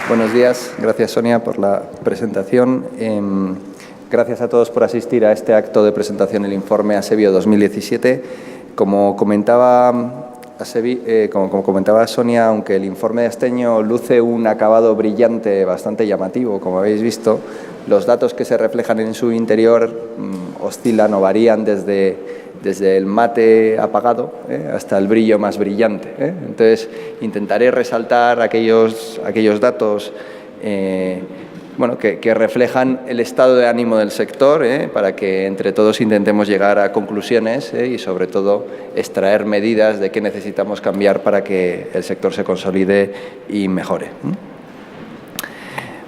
Buenos días. Gracias, Sonia, por la presentación. Gracias a todos por asistir a este acto de presentación del informe ASEBIO 2017. Como comentaba Sonia, aunque el informe de este año luce un acabado brillante bastante llamativo, como habéis visto, los datos que se reflejan en su interior oscilan o varían desde el mate apagado hasta el brillo más brillante. Entonces, intentaré resaltar aquellos datos que reflejan el estado de ánimo del sector para que entre todos intentemos llegar a conclusiones y, sobre todo, extraer medidas de qué necesitamos cambiar para que el sector se consolide y mejore.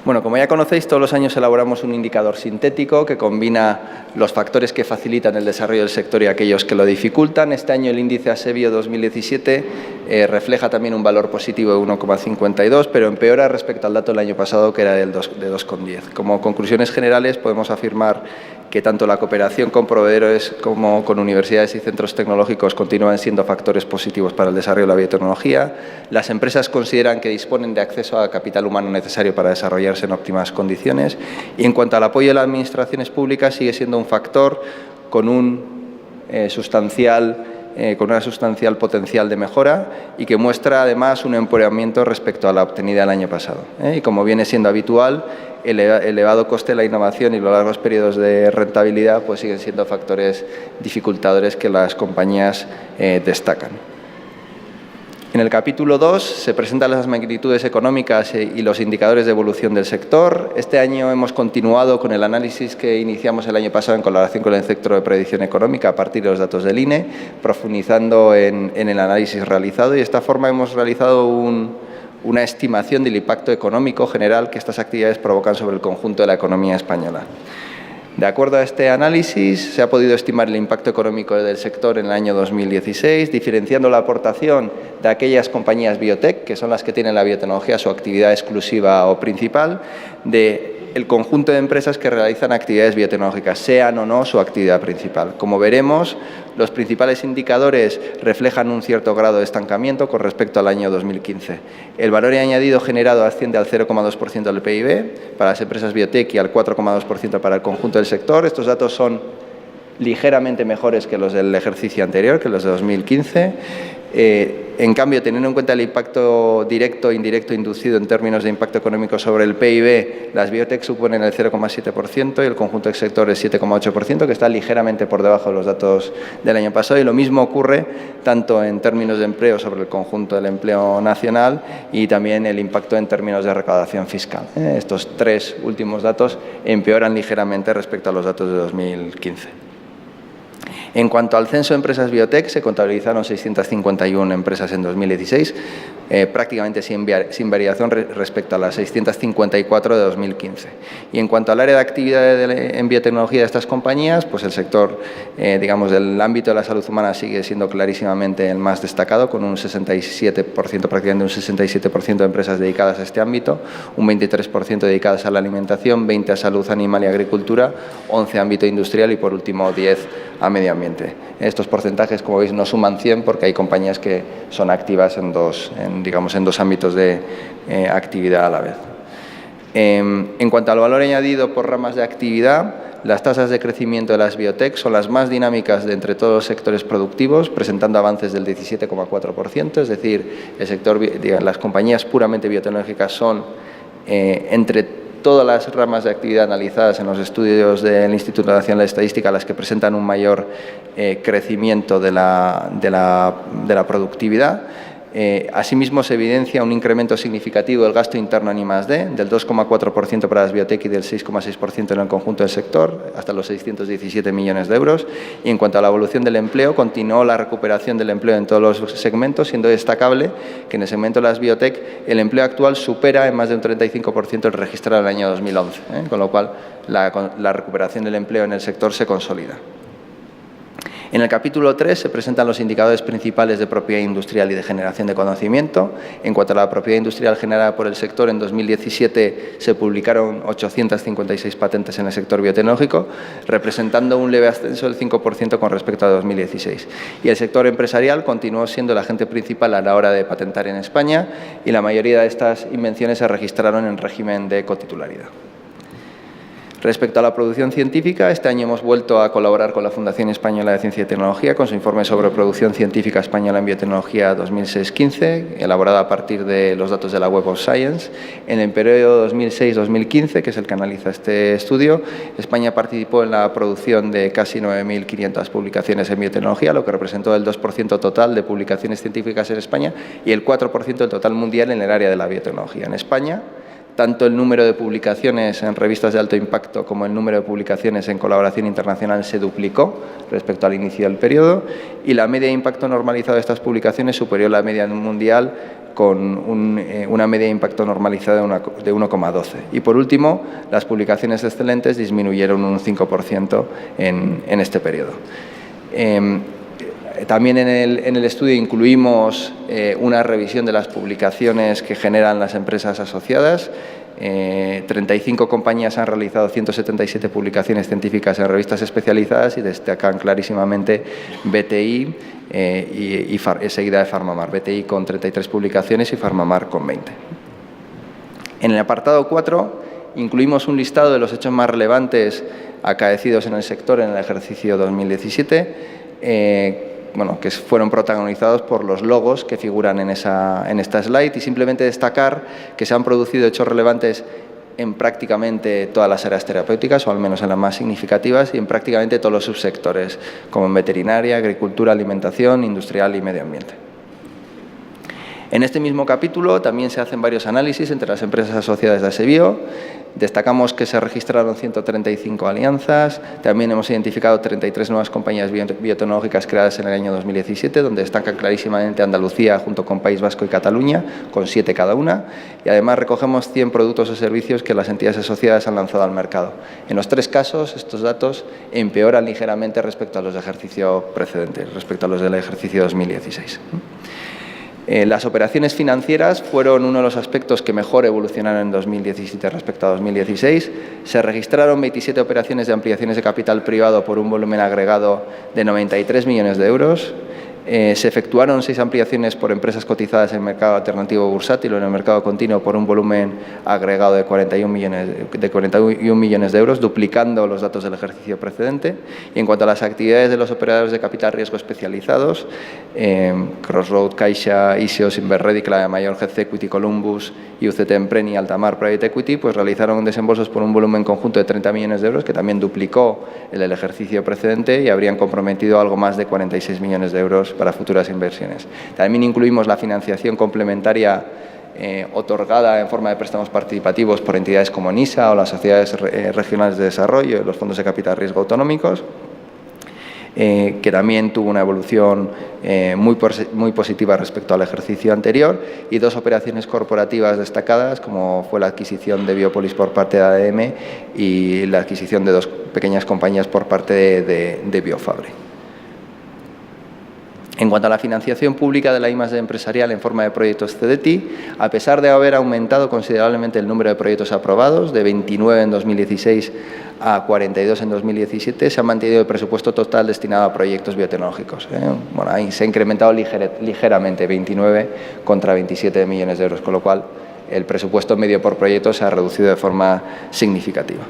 Bueno, como ya conocéis, todos los años elaboramos un indicador sintético que combina los factores que facilitan el desarrollo del sector y aquellos que lo dificultan. Este año el índice ASEBIO 2017 refleja también un valor positivo de 1,52, pero empeora respecto al dato del año pasado, que era de 2,10. Como conclusiones generales, podemos afirmar que tanto la cooperación con proveedores como con universidades y centros tecnológicos continúan siendo factores positivos para el desarrollo de la biotecnología. Las empresas consideran que disponen de acceso a capital humano necesario para desarrollarse en óptimas condiciones. Y en cuanto al apoyo de las administraciones públicas, sigue siendo un factor con una sustancial potencial de mejora y que muestra además un empoderamiento respecto a la obtenida el año pasado. Y como viene siendo habitual, el elevado coste de la innovación y los largos periodos de rentabilidad pues siguen siendo factores dificultadores que las compañías destacan. En el capítulo 2 se presentan las magnitudes económicas y los indicadores de evolución del sector. Este año hemos continuado con el análisis que iniciamos el año pasado en colaboración con el Centro de Predicción Económica a partir de los datos del INE, profundizando en el análisis realizado, y de esta forma hemos realizado una estimación del impacto económico general que estas actividades provocan sobre el conjunto de la economía española. De acuerdo a este análisis, se ha podido estimar el impacto económico del sector en el año 2016, diferenciando la aportación de aquellas compañías biotech, que son las que tienen la biotecnología su actividad exclusiva o principal, del conjunto de empresas que realizan actividades biotecnológicas, sean o no su actividad principal. Como veremos, los principales indicadores reflejan un cierto grado de estancamiento con respecto al año 2015. El valor añadido generado asciende al 0,2% del PIB para las empresas biotech y al 4,2% para el conjunto del sector. Estos datos son ligeramente mejores que los del ejercicio anterior, que los de 2015. En cambio, teniendo en cuenta el impacto directo e indirecto inducido en términos de impacto económico sobre el PIB, las biotech suponen el 0,7% y el conjunto del sector el 7,8%, que está ligeramente por debajo de los datos del año pasado. Y lo mismo ocurre tanto en términos de empleo sobre el conjunto del empleo nacional y también el impacto en términos de recaudación fiscal. Estos tres últimos datos empeoran ligeramente respecto a los datos de 2015. En cuanto al censo de empresas biotech, se contabilizaron 651 empresas en 2016, prácticamente sin variación respecto a las 654 de 2015. Y en cuanto al área de actividad en biotecnología de estas compañías, pues el sector, del ámbito de la salud humana sigue siendo clarísimamente el más destacado, con un 67%, prácticamente un 67% de empresas dedicadas a este ámbito, un 23% dedicadas a la alimentación, 20% a salud animal y agricultura, 11% a ámbito industrial y, por último, 10% a medio ambiente. Estos porcentajes, como veis, no suman 100 porque hay compañías que son activas en dos ámbitos de actividad a la vez. En cuanto al valor añadido por ramas de actividad, las tasas de crecimiento de las biotech son las más dinámicas de entre todos los sectores productivos, presentando avances del 17,4%, es decir, las compañías puramente biotecnológicas son entre todas las ramas de actividad analizadas en los estudios del Instituto Nacional de Estadística las que presentan un mayor crecimiento de la productividad. Asimismo, se evidencia un incremento significativo del gasto interno en I+D, del 2,4% para las biotech y del 6,6% en el conjunto del sector, hasta los 617 millones de euros. Y en cuanto a la evolución del empleo, continuó la recuperación del empleo en todos los segmentos, siendo destacable que en el segmento de las biotech el empleo actual supera en más de un 35% el registrado en el año 2011, con lo cual la recuperación del empleo en el sector se consolida. En el capítulo 3 se presentan los indicadores principales de propiedad industrial y de generación de conocimiento. En cuanto a la propiedad industrial generada por el sector, en 2017 se publicaron 856 patentes en el sector biotecnológico, representando un leve ascenso del 5% con respecto a 2016. Y el sector empresarial continuó siendo el agente principal a la hora de patentar en España y la mayoría de estas invenciones se registraron en régimen de cotitularidad. Respecto a la producción científica, este año hemos vuelto a colaborar con la Fundación Española de Ciencia y Tecnología con su informe sobre producción científica española en biotecnología 2006-15, elaborado a partir de los datos de la Web of Science. En el periodo 2006-2015, que es el que analiza este estudio, España participó en la producción de casi 9.500 publicaciones en biotecnología, lo que representó el 2% total de publicaciones científicas en España y el 4% del total mundial en el área de la biotecnología. En España, tanto el número de publicaciones en revistas de alto impacto como el número de publicaciones en colaboración internacional se duplicó respecto al inicio del periodo y la media de impacto normalizado de estas publicaciones superó la media mundial con una media de impacto normalizada de 1,12. Y por último, las publicaciones excelentes disminuyeron un 5% en este periodo. También en el estudio incluimos una revisión de las publicaciones que generan las empresas asociadas. 35 compañías han realizado 177 publicaciones científicas en revistas especializadas y destacan clarísimamente BTI y seguida de Farmamar. BTI con 33 publicaciones y Farmamar con 20. En el apartado 4 incluimos un listado de los hechos más relevantes acaecidos en el sector en el ejercicio 2017. Que fueron protagonizados por los logos que figuran en esta slide y simplemente destacar que se han producido hechos relevantes en prácticamente todas las áreas terapéuticas, o al menos en las más significativas, y en prácticamente todos los subsectores, como en veterinaria, agricultura, alimentación, industrial y medio ambiente. En este mismo capítulo también se hacen varios análisis entre las empresas asociadas de Asebio. Destacamos que se registraron 135 alianzas. También hemos identificado 33 nuevas compañías biotecnológicas creadas en el año 2017, donde destacan clarísimamente Andalucía junto con País Vasco y Cataluña, con 7 cada una. Y además recogemos 100 productos o servicios que las entidades asociadas han lanzado al mercado. En los 3 casos, estos datos empeoran ligeramente respecto a los de ejercicio precedente, respecto a los del ejercicio 2016. Las operaciones financieras fueron uno de los aspectos que mejor evolucionaron en 2017 respecto a 2016. Se registraron 27 operaciones de ampliaciones de capital privado por un volumen agregado de 93 millones de euros. Se efectuaron 6 ampliaciones por empresas cotizadas en el mercado alternativo bursátil o en el mercado continuo por un volumen agregado de 41 millones de euros, duplicando los datos del ejercicio precedente. Y en cuanto a las actividades de los operadores de capital riesgo especializados, Crossroad, Caixa, Isios, Inverredi, Clave Mayor, GC Equity, Columbus, UCT Empren y Altamar Private Equity, pues realizaron desembolsos por un volumen conjunto de 30 millones de euros, que también duplicó el del ejercicio precedente y habrían comprometido algo más de 46 millones de euros para futuras inversiones. También incluimos la financiación complementaria otorgada en forma de préstamos participativos por entidades como NISA o las sociedades regionales de desarrollo y los fondos de capital riesgo autonómicos, que también tuvo una evolución muy positiva respecto al ejercicio anterior, y 2 operaciones corporativas destacadas, como fue la adquisición de Biopolis por parte de ADM y la adquisición de 2 pequeñas compañías por parte de Biofabre. En cuanto a la financiación pública de la I+D empresarial en forma de proyectos CEDETI, a pesar de haber aumentado considerablemente el número de proyectos aprobados, de 29 en 2016 a 42 en 2017, se ha mantenido el presupuesto total destinado a proyectos biotecnológicos. Bueno, ahí se ha incrementado ligeramente, 29 contra 27 millones de euros, con lo cual el presupuesto medio por proyecto se ha reducido de forma significativa.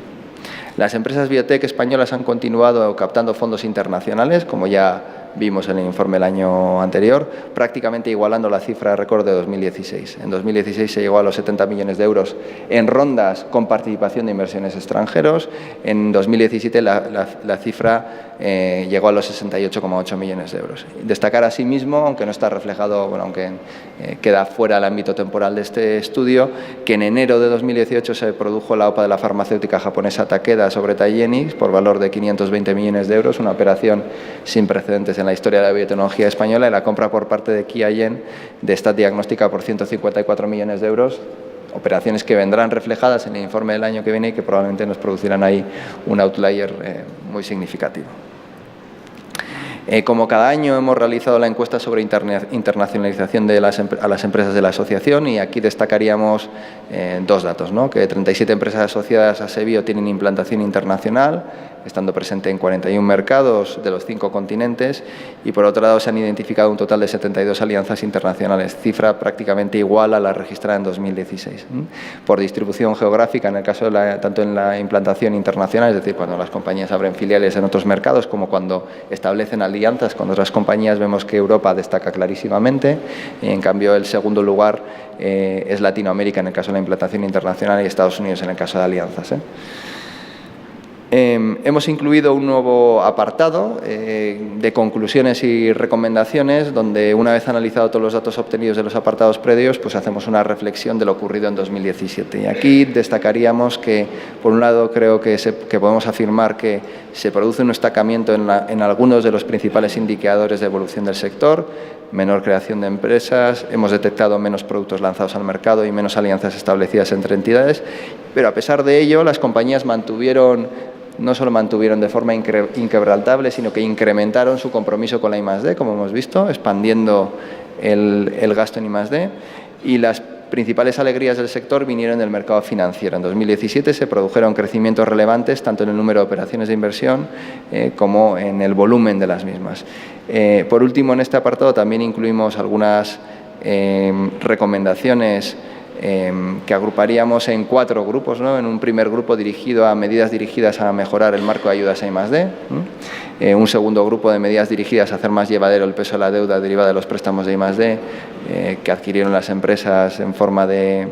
Las empresas biotech españolas han continuado captando fondos internacionales, como ya vimos en el informe del año anterior, prácticamente igualando la cifra de récord de 2016. En 2016 se llegó a los 70 millones de euros en rondas con participación de inversiones extranjeros. En 2017 la cifra llegó a los 68,8 millones de euros. Destacar asimismo, aunque no está reflejado, aunque queda fuera del ámbito temporal de este estudio, que en enero de 2018 se produjo la OPA de la farmacéutica japonesa Takeda sobre Tygenix por valor de 520 millones de euros, una operación sin precedentes en la historia de la biotecnología española, y la compra por parte de Qiagen de Stat Diagnóstica por 154 millones de euros, operaciones que vendrán reflejadas en el informe del año que viene y que probablemente nos producirán ahí un outlier muy significativo. Como cada año hemos realizado la encuesta sobre internacionalización a las empresas de la asociación y aquí destacaríamos dos datos, ¿no? Que 37 empresas asociadas a Sebio tienen implantación internacional, estando presente en 41 mercados de los 5 continentes y por otro lado se han identificado un total de 72 alianzas internacionales, cifra prácticamente igual a la registrada en 2016. Por distribución geográfica, en el caso de tanto en la implantación internacional, es decir, cuando las compañías abren filiales en otros mercados, como cuando establecen alianzas con otras compañías, vemos que Europa destaca clarísimamente y en cambio el segundo lugar es Latinoamérica en el caso de la implantación internacional y Estados Unidos en el caso de alianzas. Hemos incluido un nuevo apartado de conclusiones y recomendaciones donde una vez analizado todos los datos obtenidos de los apartados previos pues hacemos una reflexión de lo ocurrido en 2017 y aquí destacaríamos que por un lado creo que podemos afirmar que se produce un estancamiento en algunos de los principales indicadores de evolución del sector, menor creación de empresas, hemos detectado menos productos lanzados al mercado y menos alianzas establecidas entre entidades, pero a pesar de ello las compañías no solo mantuvieron de forma inquebrantable, sino que incrementaron su compromiso con la I+D, como hemos visto, expandiendo el gasto en I+D. Y las principales alegrías del sector vinieron del mercado financiero. En 2017 se produjeron crecimientos relevantes tanto en el número de operaciones de inversión como en el volumen de las mismas. Por último, en este apartado también incluimos algunas recomendaciones que agruparíamos en 4 grupos, ¿no? En un primer grupo dirigido a medidas dirigidas a mejorar el marco de ayudas a I+D, un segundo grupo de medidas dirigidas a hacer más llevadero el peso de la deuda derivada de los préstamos de I+D que adquirieron las empresas en forma de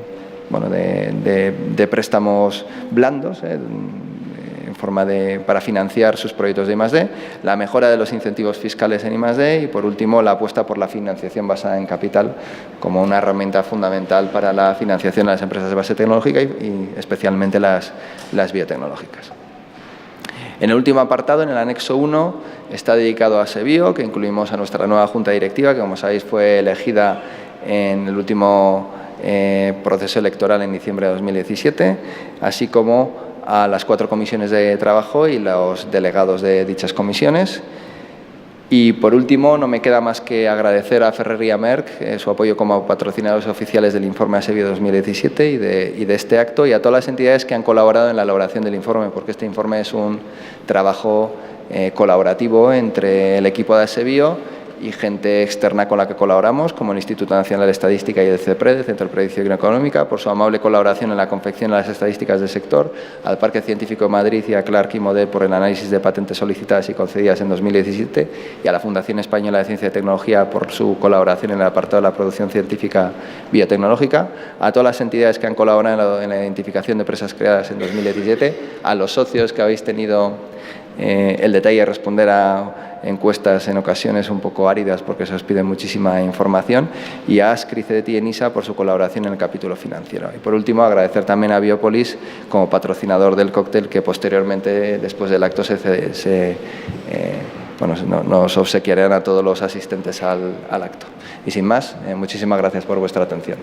préstamos blandos, para financiar sus proyectos de I+D, la mejora de los incentivos fiscales en I+D y, por último, la apuesta por la financiación basada en capital como una herramienta fundamental para la financiación de las empresas de base tecnológica y especialmente las biotecnológicas. En el último apartado, en el anexo 1, está dedicado a Sebio, que incluimos a nuestra nueva Junta Directiva, que como sabéis fue elegida en el último proceso electoral en diciembre de 2017, así como a las 4 comisiones de trabajo y los delegados de dichas comisiones. Y por último, no me queda más que agradecer a Ferrería Merck su apoyo como patrocinadores oficiales del informe Sebio 2017 y de este acto y a todas las entidades que han colaborado en la elaboración del informe, porque este informe es un trabajo colaborativo entre el equipo de Sebio y gente externa con la que colaboramos, como el Instituto Nacional de Estadística y el CEPRED, el Centro de Predicción Económica, por su amable colaboración en la confección de las estadísticas del sector, al Parque Científico de Madrid y a Clark y Modé por el análisis de patentes solicitadas y concedidas en 2017 y a la Fundación Española de Ciencia y Tecnología por su colaboración en el apartado de la producción científica biotecnológica, a todas las entidades que han colaborado en la identificación de empresas creadas en 2017, a los socios que habéis tenido el detalle de responder a encuestas en ocasiones un poco áridas porque se os pide muchísima información y a Ascri, CDT y ENISA por su colaboración en el capítulo financiero. Y por último, agradecer también a Biopolis como patrocinador del cóctel que posteriormente, después del acto, nos obsequiarán a todos los asistentes al acto. Y sin más, muchísimas gracias por vuestra atención.